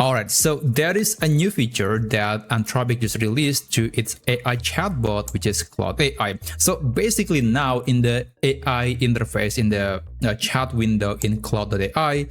Alright, so there is a new feature that Anthropic just released to its AI chatbot, which is Claude AI. So basically now in the AI interface, in the chat window in Claude AI,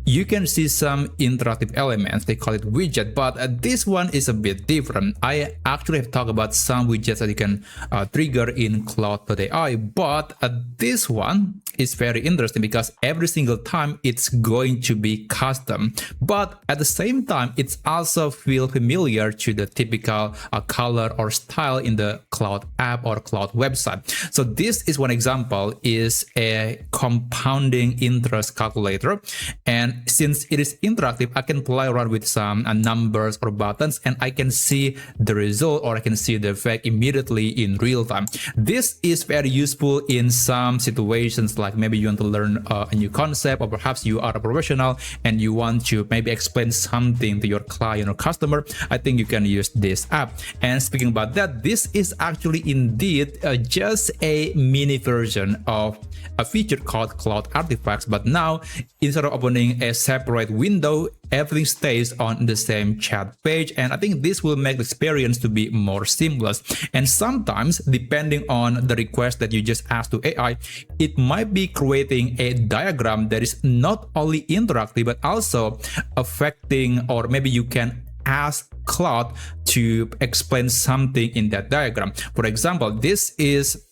you can see some interactive elements. They call it widget, but this one is a bit different. I actually have talked about some widgets that you can trigger in Claude AI, but this one is very interesting because every single time it's going to be custom, but at the same time it's also feel familiar to the typical color or style in the Claude app or Claude website. So this is one example, is a compounding interest calculator, and since it is interactive, I can play around with some numbers or buttons and I can see the result, or I can see the effect immediately in real time. This is very useful in some situations, like maybe you want to learn a new concept, or perhaps you are a professional and you want to maybe explain something to your client or customer. I think you can use this app. And speaking about that, this is actually indeed just a mini version of a feature called Claude Artifacts, but now instead of opening a separate window, everything stays on the same chat page, and I think this will make the experience to be more seamless. And sometimes, depending on the request that you just asked to AI, it might be creating a diagram that is not only interactive but also affecting, or maybe you can ask Claude to explain something in that diagram. For example, this is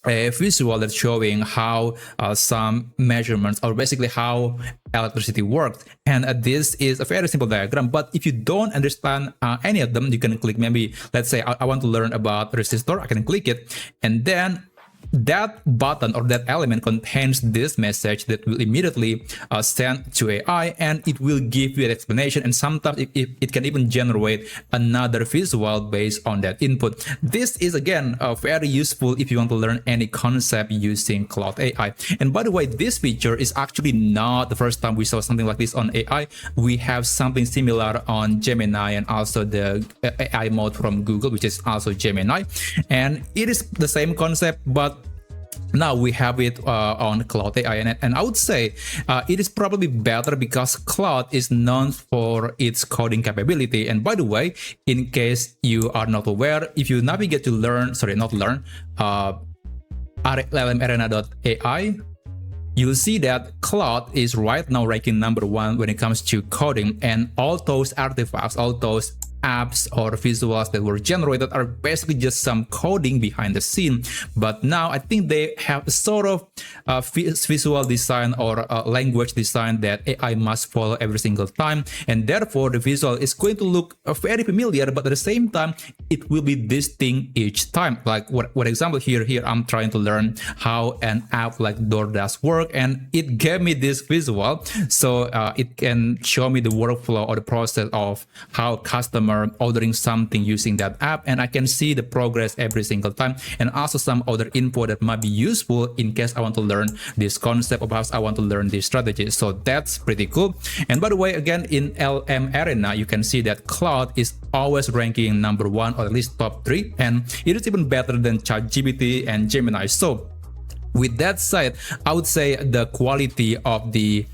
a visual that's showing how some measurements, or basically how electricity works, and this is a very simple diagram. But if you don't understand any of them, you can click, maybe let's say I want to learn about resistor, I can click it, and then that button or that element contains this message that will immediately send to AI, and it will give you an explanation, and sometimes it can even generate another visual based on that input. This is again very useful if you want to learn any concept using Claude AI. And by the way, this feature is actually not the first time we saw something like this on AI. We have something similar on Gemini, and also the AI mode from Google, which is also Gemini, and it is the same concept, but now we have it on Claude AI, and I would say it is probably better because Claude is known for its coding capability. And by the way, in case you are not aware, if you navigate to LLMarena.ai, you'll see that Claude is right now ranking #1 when it comes to coding, and all those artifacts, all those apps or visuals that were generated are basically just some coding behind the scene. But now I think they have a sort of visual design or language design that AI must follow every single time, and therefore the visual is going to look very familiar, but at the same time it will be distinct each time. Like what example here I'm trying to learn how an app like DoorDash work, and it gave me this visual, so it can show me the workflow or the process of how customer ordering something using that app, and I can see the progress every single time, and also some other info that might be useful in case I want to learn this concept, or perhaps I want to learn this strategy. So that's pretty cool. And by the way, again, in LM Arena, you can see that Claude is always ranking #1, or at least top 3, and it is even better than ChatGPT and Gemini. So with that said, I would say the quality of the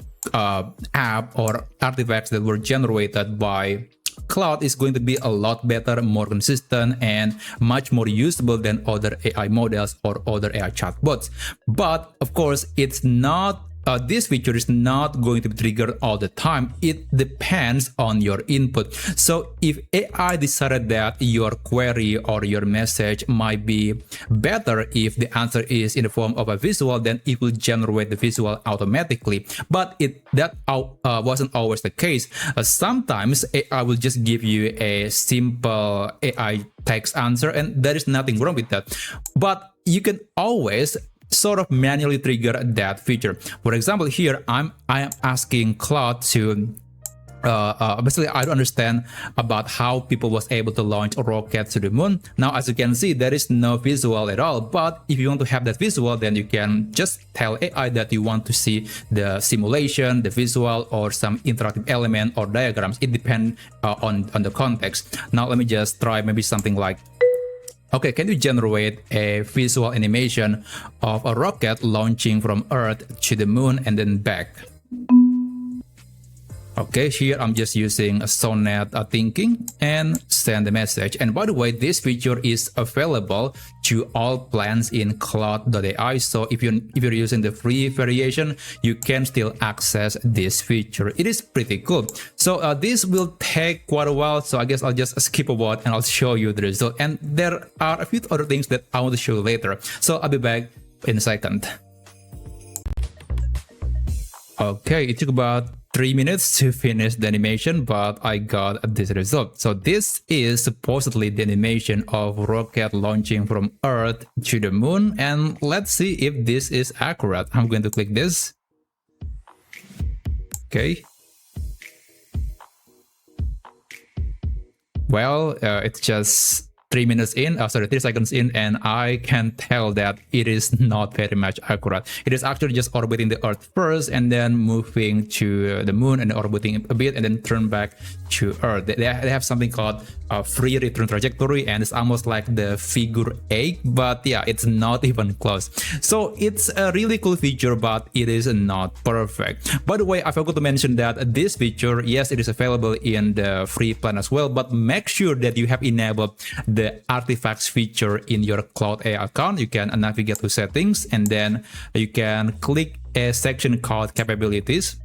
app or artifacts that were generated by Claude is going to be a lot better, more consistent, and much more usable than other AI models or other AI chatbots. But of course, it's not this feature is not going to be triggered all the time. It depends on your input. So if AI decided that your query or your message might be better if the answer is in the form of a visual, then it will generate the visual automatically. But that wasn't always the case. Sometimes AI will just give you a simple AI text answer, and there is nothing wrong with that. But you can always sort of manually trigger that feature. For example, here I am asking Claude to basically I don't understand about how people was able to launch a rocket to the moon. Now, as you can see, there is no visual at all, but if you want to have that visual, then you can just tell AI that you want to see the simulation, the visual, or some interactive element or diagrams. It depends on the context. Now let me just try maybe something like, okay, can you generate a visual animation of a rocket launching from Earth to the moon and then back? Okay, here I'm just using a Sonnet thinking and send the message. And by the way, this feature is available to all plans in Claude.ai. So if you're using the free variation, you can still access this feature. It is pretty cool. So this will take quite a while. So I guess I'll just skip a word and I'll show you the result. And there are a few other things that I want to show you later. So I'll be back in a second. Okay, it took about 3 minutes to finish the animation, but I got this result. So this is supposedly the animation of rocket launching from Earth to the moon. And let's see if this is accurate. I'm going to click this. Okay. Well, it's just 3 minutes in, 3 seconds in, and I can tell that it is not very much accurate. It is actually just orbiting the Earth first and then moving to the moon and orbiting a bit and then turn back to Earth. They have something called a free return trajectory, and it's almost like the figure 8, but yeah, it's not even close. So it's a really cool feature, but it is not perfect. By the way, I forgot to mention that this feature, yes, it is available in the free plan as well, but make sure that you have enabled the artifacts feature in your Claude AI account. You can navigate to settings and then you can click a section called capabilities,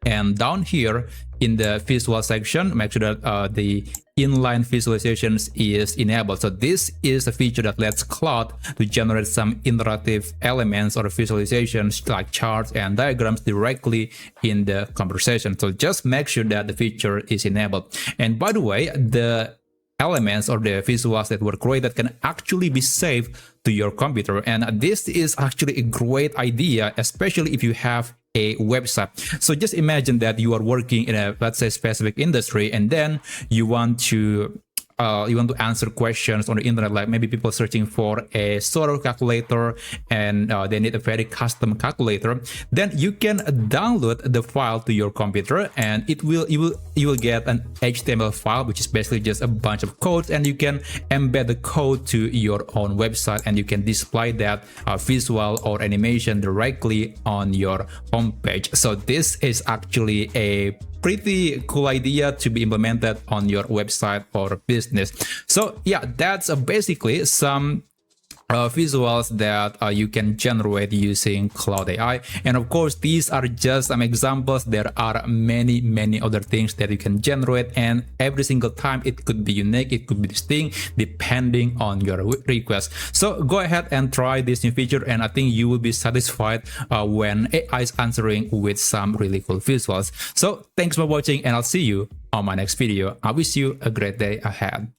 and down here in the visual section, make sure that the inline visualizations is enabled. So this is a feature that lets Claude to generate some interactive elements or visualizations like charts and diagrams directly in the conversation. So just make sure that the feature is enabled. And by the way, the elements or the visuals that were created can actually be saved to your computer, and this is actually a great idea, especially if you have a website. So just imagine that you are working in a, let's say, specific industry, and then you want to answer questions on the internet, like maybe people searching for a solar calculator and they need a very custom calculator. Then you can download the file to your computer, and you will get an HTML file, which is basically just a bunch of codes, and you can embed the code to your own website, and you can display that visual or animation directly on your homepage. So this is actually a pretty cool idea to be implemented on your website or business. So yeah, that's basically some visuals that you can generate using Claude AI. And of course, these are just some examples. There are many other things that you can generate, and every single time it could be unique, it could be distinct depending on your request. So go ahead and try this new feature, and I think you will be satisfied when AI is answering with some really cool visuals. So thanks for watching, and I'll see you on my next video. I wish you a great day ahead.